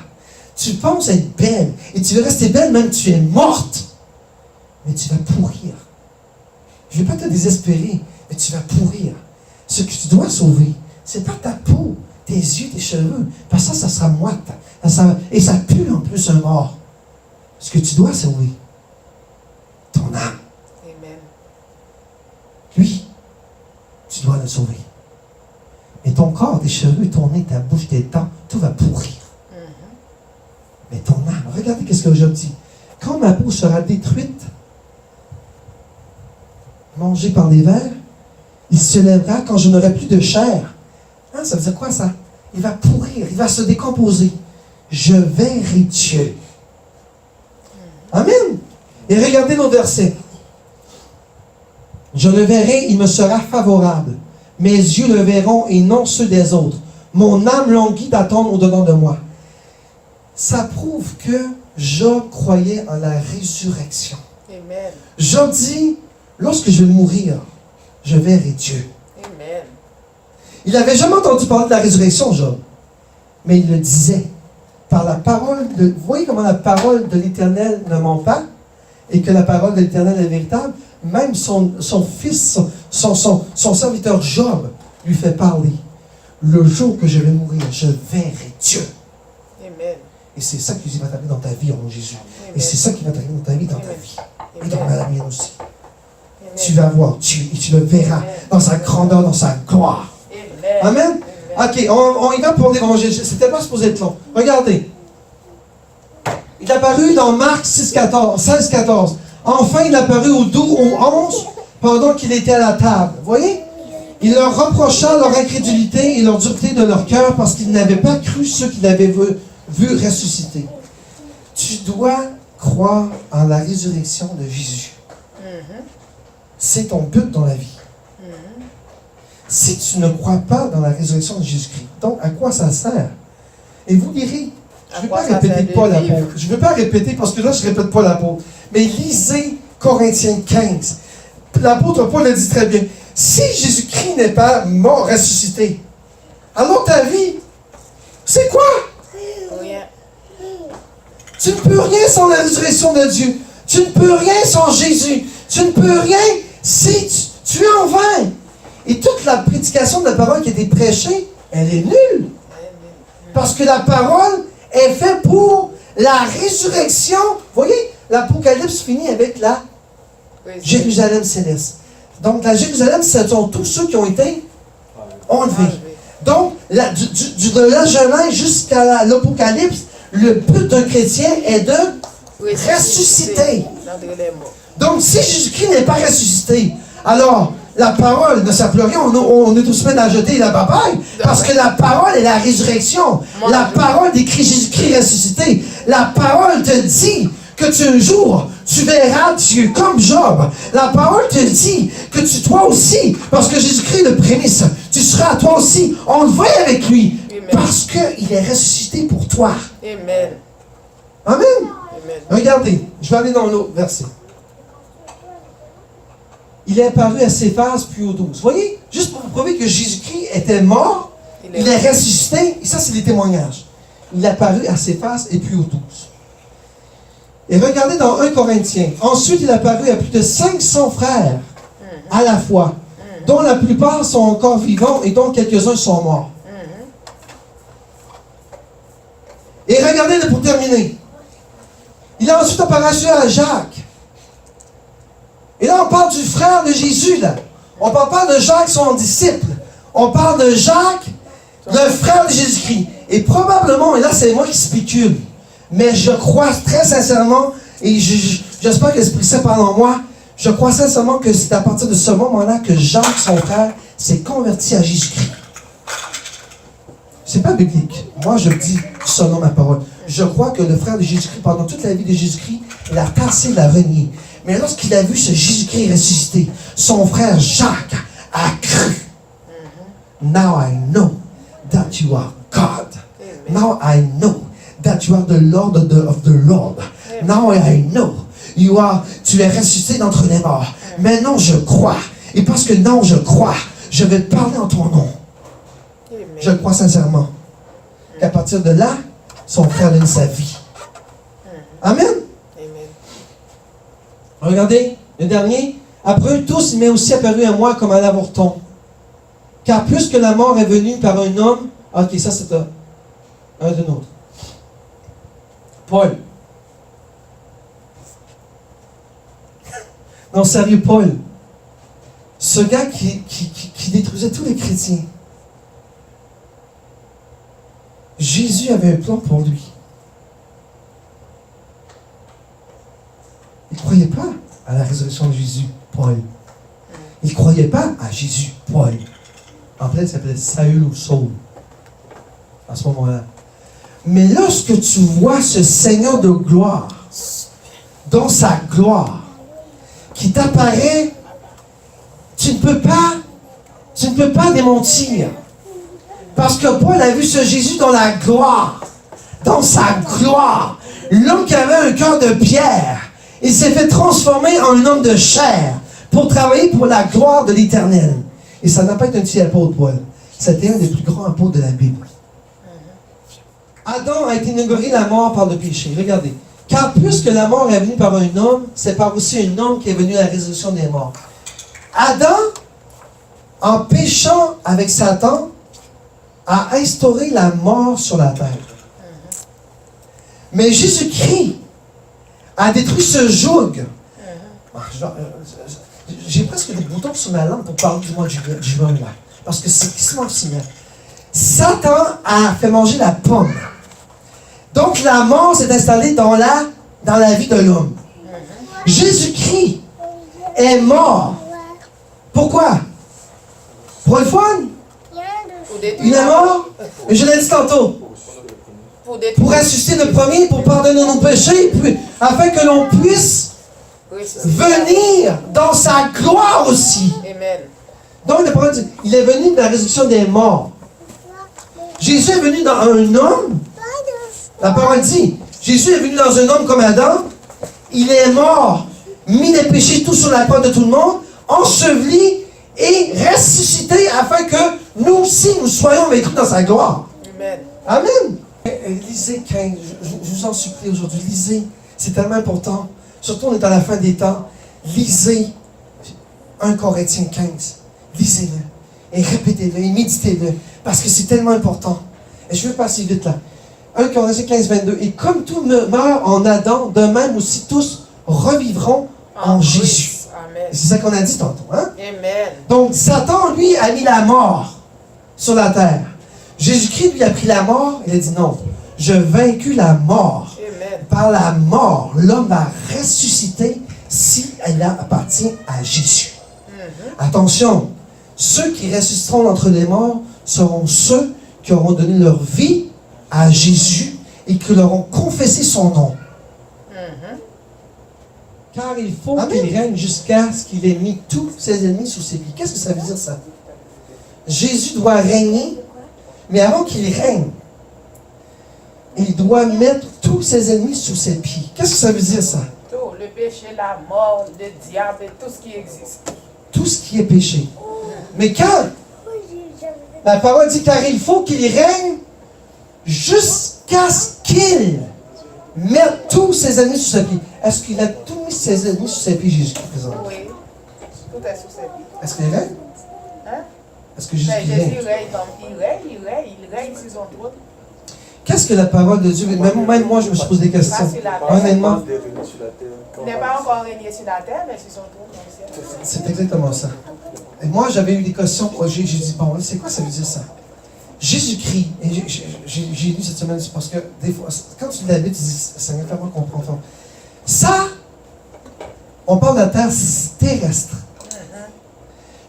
Tu penses être belle, et tu veux rester belle même que tu es morte. Mais tu vas pourrir. Je ne vais pas te désespérer, mais tu vas pourrir. Ce que tu dois sauver, ce n'est pas ta peau, tes yeux, tes cheveux. Parce que ça sera moite. Et ça pue en plus un mort. Ce que tu dois sauver, ton âme. Amen. Lui, tu dois le sauver. Mais ton corps, tes cheveux, ton nez, ta bouche, tes dents, tout va pourrir. Mais ton âme, regardez qu'est-ce que Job dit. Quand ma peau sera détruite, mangée par les vers, il se lèvera quand je n'aurai plus de chair. Hein, ça veut dire quoi ça? Il va pourrir, il va se décomposer. Je verrai Dieu. Amen. Et regardez nos versets. Je le verrai, il me sera favorable. Mes yeux le verront et non ceux des autres. Mon âme languit d'attendre au-dedans de moi. Ça prouve que Job croyait en la résurrection. Amen. Job dit, lorsque je vais mourir, je verrai Dieu. Amen. Il n'avait jamais entendu parler de la résurrection, Job. Mais il le disait. Par la parole de... Vous voyez comment la parole de l'Éternel ne ment pas? Et que la parole de l'Éternel est véritable? Même son fils, son serviteur Job, lui fait parler. Le jour que je vais mourir, je verrai Dieu. Amen. Et c'est ça qui va t'arriver dans ta vie, en Jésus. Amen. Et c'est ça qui va t'arriver dans ta vie, dans ta vie. Et dans la mienne aussi. Amen. Tu vas voir Dieu et tu le verras Amen. dans sa grandeur, dans sa gloire. Amen. Amen. Ok, on y va pour l'évangile. C'était pas supposé être long. Regardez. Il est apparu dans Marc 16-14. Enfin, il est apparu au 11 pendant qu'il était à la table. Vous voyez? Il leur reprocha leur incrédulité et leur dureté de leur cœur parce qu'ils n'avaient pas cru ceux qu'il avait vu ressusciter. Tu dois croire en la résurrection de Jésus. C'est ton but dans la vie. Si tu ne crois pas dans la résurrection de Jésus-Christ, donc à quoi ça sert? Et vous direz, je ne vais pas répéter Paul l'apôtre. Je ne vais pas répéter parce que là, je ne répète pas l'apôtre. Mais lisez Corinthiens 15. L'apôtre Paul le dit très bien. Si Jésus-Christ n'est pas mort, ressuscité, alors ta vie, c'est quoi? Rien. Tu ne peux rien sans la résurrection de Dieu. Tu ne peux rien sans Jésus. Tu ne peux rien si tu es en vain. Et toute la prédication de la parole qui a été prêchée, elle est nulle. Parce que la parole est faite pour la résurrection. Vous voyez, l'Apocalypse finit avec la Jérusalem céleste. Donc, la Jérusalem, ce sont tous ceux qui ont été enlevés. Donc, de la Genèse jusqu'à l'Apocalypse, le but d'un chrétien est de ressusciter. Donc, si Jésus-Christ n'est pas ressuscité, alors la parole ne s'appelle rien, on est tous semaines à jeter la papaye, parce que la parole est la résurrection. La parole décrit Jésus-Christ ressuscité. La parole te dit que un jour, tu verras Dieu comme Job. La parole te dit que toi aussi, parce que Jésus-Christ est le prémisse, tu seras toi aussi enlevé avec lui, parce qu'il est ressuscité pour toi. Amen. Amen. Regardez, je vais aller dans l'autre verset. Il est apparu à Céphas puis aux 12. Vous voyez, juste pour vous prouver que Jésus-Christ était mort, il est ressuscité, et ça c'est les témoignages. Il est apparu à Céphas et puis aux 12. Et regardez dans 1 Corinthiens. Ensuite, il est apparu à plus de 500 frères à la fois, dont la plupart sont encore vivants et dont quelques-uns sont morts. Et regardez pour terminer. Il a ensuite apparu à Jacques. Et là, on parle du frère de Jésus, là. On ne parle pas de Jacques, son disciple. On parle de Jacques, le frère de Jésus-Christ. Et probablement, et là, c'est moi qui spécule, mais je crois très sincèrement, et j'espère que l'Esprit Saint parle en moi, je crois sincèrement que c'est à partir de ce moment-là que Jacques, son frère, s'est converti à Jésus-Christ. C'est pas biblique. Moi, je dis selon ma parole. Je crois que le frère de Jésus-Christ, pendant toute la vie de Jésus-Christ, il a tassé, l'a renié. Mais lorsqu'il a vu ce Jésus-Christ ressuscité, son frère Jacques a cru. Now I know that you are God. Now I know that you are the Lord of the Lord. Now I know tu es ressuscité d'entre les morts. Maintenant je crois. Et parce que non, je crois, je vais parler en ton nom. Je crois sincèrement qu'à partir de là, son frère donne sa vie. Amen. Regardez, le dernier. Après eux tous, il m'est aussi apparu à moi comme un avorton. Car plus que la mort est venue par un homme... Ok, ça c'est un de nôtres. Paul. Non, sérieux, Paul. Ce gars qui détruisait tous les chrétiens. Jésus avait un plan pour lui. Il ne croyait pas à la résurrection de Jésus, Paul. Il ne croyait pas à Jésus, Paul. En fait, il s'appelait Saül ou Saul. À ce moment-là. Mais lorsque tu vois ce Seigneur de gloire, dans sa gloire, qui t'apparaît, tu ne peux pas démentir. Parce que Paul a vu ce Jésus dans la gloire, dans sa gloire. L'homme qui avait un cœur de pierre, il s'est fait transformer en un homme de chair pour travailler pour la gloire de l'Éternel. Et ça n'a pas été un petit apôtre, Paul. C'était un des plus grands apôtres de la Bible. Adam a été inauguré la mort par le péché. Regardez. Car puisque la mort est venue par un homme, c'est par aussi un homme qui est venu à la résurrection des morts. Adam, en péchant avec Satan, a instauré la mort sur la terre. Mais Jésus-Christ a détruit ce joug. J'ai presque des boutons sur ma langue pour parler du mois de juin, là. Parce que c'est quasiment similaire. Satan a fait manger la pomme. Donc la mort s'est installée dans la vie de l'homme. Jésus-Christ est mort. Pourquoi? Pour le fun? Il est mort, je l'ai dit tantôt, pour ressusciter le premier, pour pardonner nos péchés, afin que l'on puisse venir dans sa gloire aussi. Donc, la parole dit, il est venu de la résurrection des morts. Jésus est venu dans un homme. La parole dit, Jésus est venu dans un homme comme Adam. Il est mort, mis les péchés tout sur la croix de tout le monde, enseveli et ressuscité afin que nous aussi, nous soyons vécus dans sa gloire. Amen. Lisez 15, je vous en supplie aujourd'hui, lisez. C'est tellement important. Surtout, on est à la fin des temps. Lisez 1 Corinthiens 15. Lisez-le. Et répétez-le. Et méditez-le. Parce que c'est tellement important. Et je vais passer vite là. 1 Corinthiens 15, 22. Et comme tout meurt en Adam, de même aussi tous revivront en Jésus. C'est ça qu'on a dit tantôt. Hein? Amen. Donc, Satan, lui, a mis la mort sur la terre. Jésus-Christ, lui, a pris la mort. Il a dit non. Je vaincu la mort. Amen. Par la mort, l'homme va ressusciter si elle appartient à Jésus. Attention, ceux qui ressusciteront d'entre les morts seront ceux qui auront donné leur vie à Jésus et qui leur ont confessé son nom. Car il faut qu'il règne jusqu'à ce qu'il ait mis tous ses ennemis sous ses pieds. Qu'est-ce que ça veut dire ça? Jésus doit régner, mais avant qu'il règne, il doit mettre tous ses ennemis sous ses pieds. Qu'est-ce que ça veut dire, ça? Tout, le péché, la mort, le diable, et tout ce qui existe. Tout ce qui est péché. Mais quand la parole dit, car il faut qu'il règne jusqu'à ce qu'il mette tous ses ennemis sous ses pieds. Est-ce qu'il a tous mis ses ennemis sous ses pieds, Jésus-Christ, présent? Oui, tout est sous ses pieds. Est-ce qu'il règne? Hein? Est-ce que Jésus Mais règne? Jésus règne comme il règne sur son trône. Qu'est-ce que la parole de Dieu... Même moi, je me suis posé des questions. Honnêtement, Il n'est pas encore régné sur la terre, mais sur son trône dans le ciel. c'est exactement ça. Et moi, j'avais eu des questions. J'ai dit, bon, c'est quoi ça veut dire ça? Jésus-Christ, et j'ai lu cette semaine, c'est parce que des fois, quand tu lis la Bible, tu dis, Seigneur, fais-moi comprendre. Ça, on parle de la terre terrestre.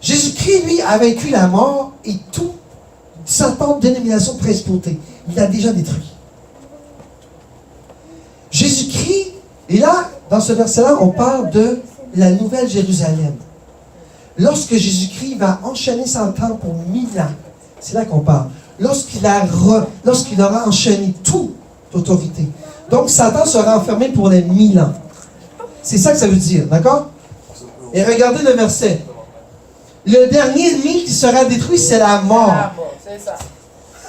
Jésus-Christ, lui, a vaincu la mort et tout Satan, dénomination, principauté. Il l'a déjà détruit. Jésus-Christ, et là, dans ce verset-là, on parle de la Nouvelle Jérusalem. Lorsque Jésus-Christ va enchaîner Satan pour 1000 ans, c'est là qu'on parle. Lorsqu'il aura enchaîné toute autorité. Donc, Satan sera enfermé pour les 1000 ans. C'est ça que ça veut dire, d'accord? Et regardez le verset. Le dernier ennemi qui sera détruit, c'est la mort. La mort, c'est ça.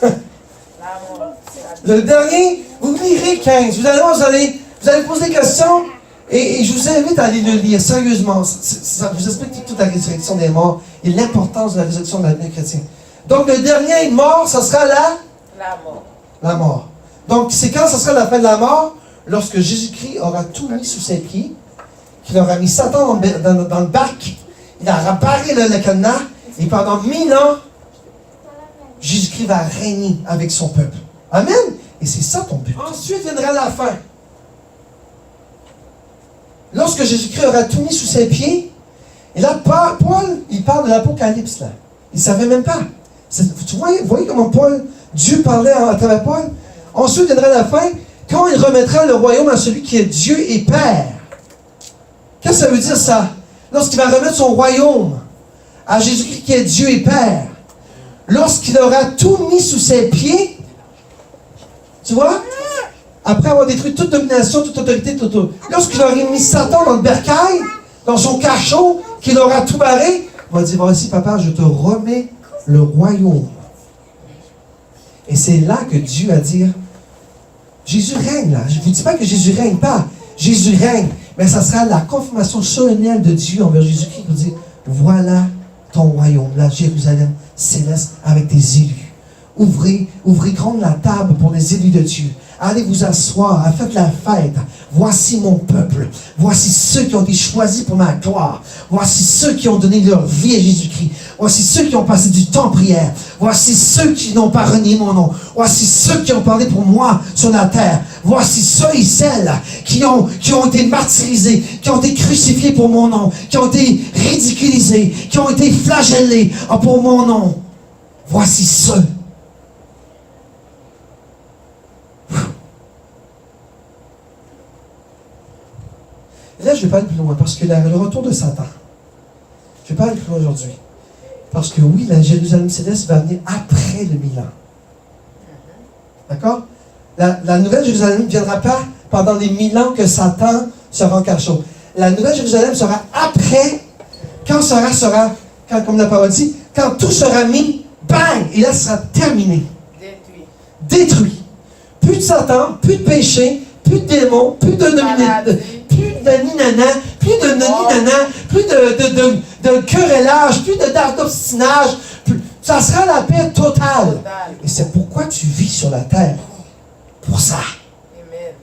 La mort, c'est la Le dernier, vous lirez 15. Vous allez poser des questions et je vous invite à aller le lire sérieusement. Ça vous explique toute la résurrection des morts et l'importance de la résurrection de la vie chrétienne. Donc, le dernier mort, ce sera la mort. la mort. Donc, c'est quand ce sera la fin de la mort? Lorsque Jésus-Christ aura tout mis sous ses pieds, qu'il aura mis Satan dans le bac, il aura barré le cadenas, et pendant 1000 ans, Jésus-Christ va régner avec son peuple. Amen? Et c'est ça ton but. Ensuite viendra la fin. Lorsque Jésus-Christ aura tout mis sous ses pieds, et là, Paul, il parle de l'Apocalypse, là. Il ne savait même pas. Vous voyez comment Dieu parlait à travers Paul? Ensuite viendra la fin, quand il remettra le royaume à celui qui est Dieu et Père. Qu'est-ce que ça veut dire, ça? Lorsqu'il va remettre son royaume à Jésus-Christ qui est Dieu et Père, lorsqu'il aura tout mis sous ses pieds, tu vois, après avoir détruit toute domination, toute autorité, lorsqu'il aura mis Satan dans le bercail, dans son cachot, qu'il aura tout barré, il va dire, voici papa, je te remets le royaume. Et c'est là que Dieu va dire, Jésus règne là. Je ne vous dis pas que Jésus règne pas. Jésus règne. Mais ça sera la confirmation solennelle de Dieu envers Jésus-Christ pour dire, voilà ton royaume, la Jérusalem céleste avec tes élus. Ouvrez grande la table pour les élus de Dieu. Allez vous asseoir, faites la fête. Voici mon peuple. Voici ceux qui ont été choisis pour ma gloire. Voici ceux qui ont donné leur vie à Jésus-Christ. Voici ceux qui ont passé du temps en prière. Voici ceux qui n'ont pas renié mon nom. Voici ceux qui ont parlé pour moi sur la terre. Voici ceux et celles qui ont été martyrisés, qui ont été crucifiés pour mon nom, qui ont été ridiculisés, qui ont été flagellés pour mon nom. Voici ceux. Et là, je ne vais pas aller plus loin, parce que le retour de Satan, je ne vais pas aller plus loin aujourd'hui. Parce que oui, la Jérusalem céleste va venir après le 1000 ans. D'accord? La nouvelle Jérusalem ne viendra pas pendant les 1000 ans que Satan sera en cachot. La nouvelle Jérusalem sera après, quand comme la parole dit, quand tout sera mis, bang! Et là, ce sera terminé. Détruit. Plus de Satan, plus de péché, plus de démons, plus de ninana, plus de querellage, plus d'obstinage. Ça sera la paix totale. Et c'est pourquoi tu vis sur la terre. Pour ça. Amen.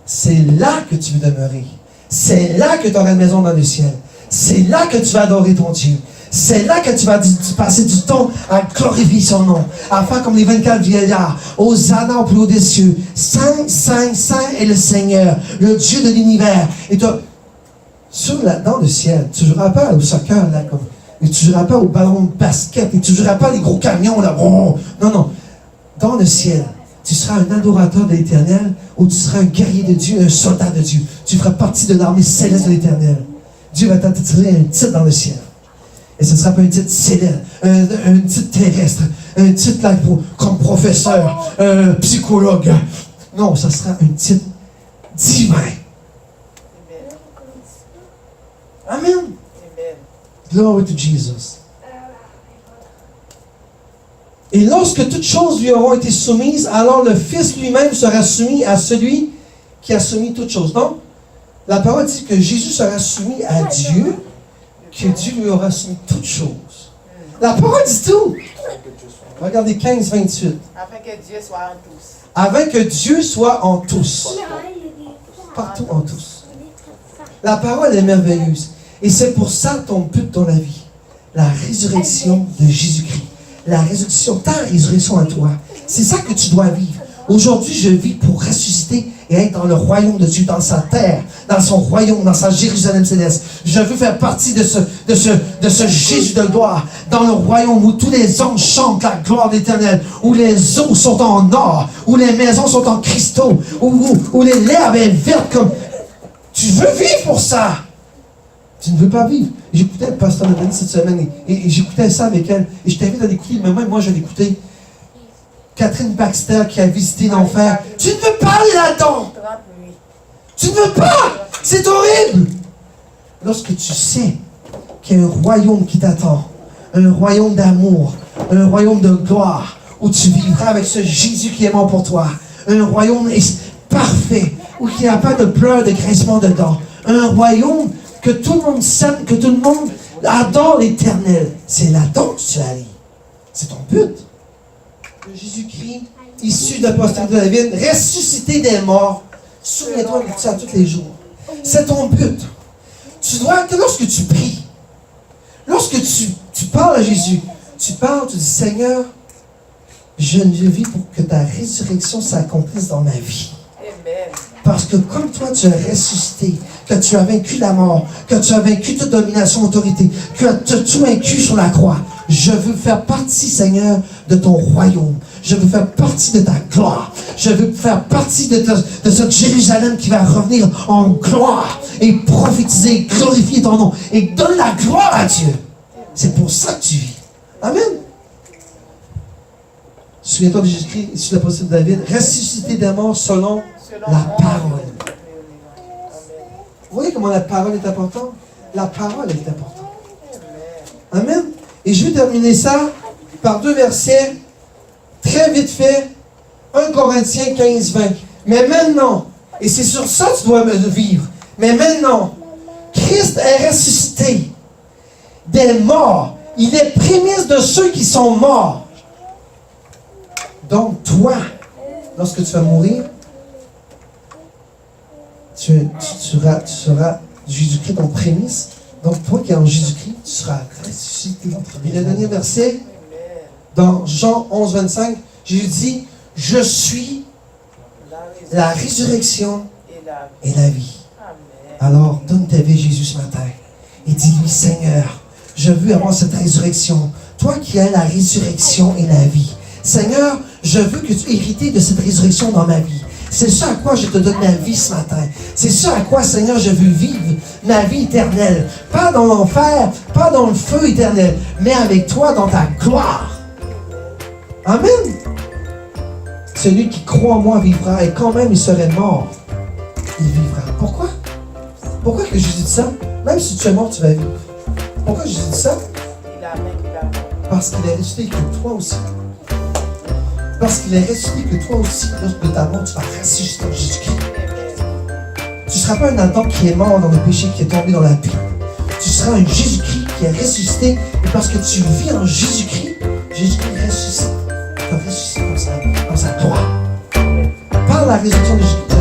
C'est là que tu veux demeurer. C'est là que tu auras une maison dans le ciel. C'est là que tu vas adorer ton Dieu. C'est là que tu vas passer du temps à glorifier son nom. À faire comme les 24 vieillards. Hosanna au plus haut des cieux. Saint, Saint, Saint est le Seigneur, le Dieu de l'univers. Et toi, dans le ciel, tu ne joueras pas au soccer, là, comme. Et tu ne joueras pas au ballon de basket. Et tu ne joueras pas les gros camions, là. Oh, non. Dans le ciel, tu seras un adorateur de l'Éternel ou tu seras un guerrier de Dieu, un soldat de Dieu. Tu feras partie de l'armée céleste de l'Éternel. Dieu va t'attirer un titre dans le ciel. Et ce ne sera pas un titre céleste, un titre terrestre. un titre là, comme professeur, psychologue. Non, ça sera un titre divin. Amen. Amen. Glory to Jesus. Et lorsque toutes choses lui auront été soumises, alors le Fils lui-même sera soumis à celui qui a soumis toutes choses. Donc, la parole dit que Jésus sera soumis à Dieu, que Dieu lui aura soumis toutes choses. La parole dit tout. Regardez 15, 28. Afin que Dieu soit en tous. Afin que Dieu soit en tous. Partout en tous. La parole est merveilleuse. Et c'est pour ça ton but dans la vie. La résurrection de Jésus-Christ. La résurrection, ta résurrection à toi. C'est ça que tu dois vivre. Aujourd'hui, je vis pour ressusciter et être dans le royaume de Dieu, dans sa terre, dans son royaume, dans sa Jérusalem céleste. Je veux faire partie de ce Jésus de gloire, dans le royaume où tous les anges chantent la gloire de l'Éternel, où les eaux sont en or, où les maisons sont en cristaux, où l'herbe est verte comme... Tu veux vivre pour ça. Tu ne veux pas vivre. J'écoutais le pasteur Nathalie cette semaine et j'écoutais ça avec elle. Et je t'invite à l'écouter, mais même moi je l'écoutais. Catherine Baxter qui a visité l'enfer. Tu ne veux pas aller là-dedans. Tu ne veux pas. C'est horrible. Lorsque tu sais qu'il y a un royaume qui t'attend, un royaume d'amour, un royaume de gloire, où tu vivras avec ce Jésus qui est mort pour toi, un royaume parfait, où il n'y a pas de pleurs, de grincements dedans, un royaume que tout le monde s'aime, que tout le monde adore l'Éternel. C'est là-dedans que tu allais. C'est ton but. Que Jésus-Christ, issu de la postérité de David, ressuscité des morts, souviens-toi de ça tous les jours. C'est ton but. Tu dois, que lorsque tu pries, lorsque tu parles à Jésus, tu parles, tu dis, Seigneur, je vis pour que ta résurrection s'accomplisse dans ma vie. Amen. Parce que comme toi, tu as ressuscité, que tu as vaincu la mort, que tu as vaincu toute domination, autorité, que tu as tout vaincu sur la croix, je veux faire partie, Seigneur, de ton royaume. Je veux faire partie de ta gloire. Je veux faire partie de ce Jérusalem qui va revenir en gloire et prophétiser, glorifier ton nom et donne la gloire à Dieu. C'est pour ça que tu vis. Amen. Souviens-toi de Jésus-Christ, issu de la postérité de David, ressuscité des morts selon la parole. Vous voyez comment la parole est importante? La parole est importante. Amen. Et je vais terminer ça par 2 versets, très vite fait. 1 Corinthiens 15, 20. Mais maintenant, et c'est sur ça que tu dois vivre, mais maintenant, Christ est ressuscité des morts. Il est prémisse de ceux qui sont morts. Donc, toi, lorsque tu vas mourir, tu seras Jésus-Christ en prémisse. Donc, toi qui es en Jésus-Christ, tu seras ressuscité. Et le dernier verset, dans Jean 11, 25, Jésus dit, je suis la résurrection et la vie. Alors, donne ta vie à Jésus ce matin et dis-lui, Seigneur, je veux avoir cette résurrection. Toi qui as la résurrection et la vie. Seigneur, je veux que tu hérites de cette résurrection dans ma vie. C'est ce à quoi je te donne ma vie ce matin. C'est ce à quoi, Seigneur, je veux vivre ma vie éternelle. Pas dans l'enfer, pas dans le feu éternel, mais avec toi dans ta gloire. Amen. Celui qui croit en moi vivra, et quand même il serait mort, il vivra. Pourquoi? Pourquoi que Jésus dit ça? Même si tu es mort, tu vas vivre. Pourquoi Jésus dit ça? Parce qu'il est ressuscité que toi aussi. Parce qu'il est ressuscité que toi aussi, lorsque de ta mort, tu vas ressusciter en Jésus-Christ. Tu ne seras pas un Adam qui est mort dans le péché, qui est tombé dans la pire. Tu seras un Jésus-Christ qui est ressuscité. Et parce que tu vis en Jésus-Christ, Jésus-Christ ressuscite. Tu vas ressusciter dans sa gloire. Par la résurrection de Jésus-Christ.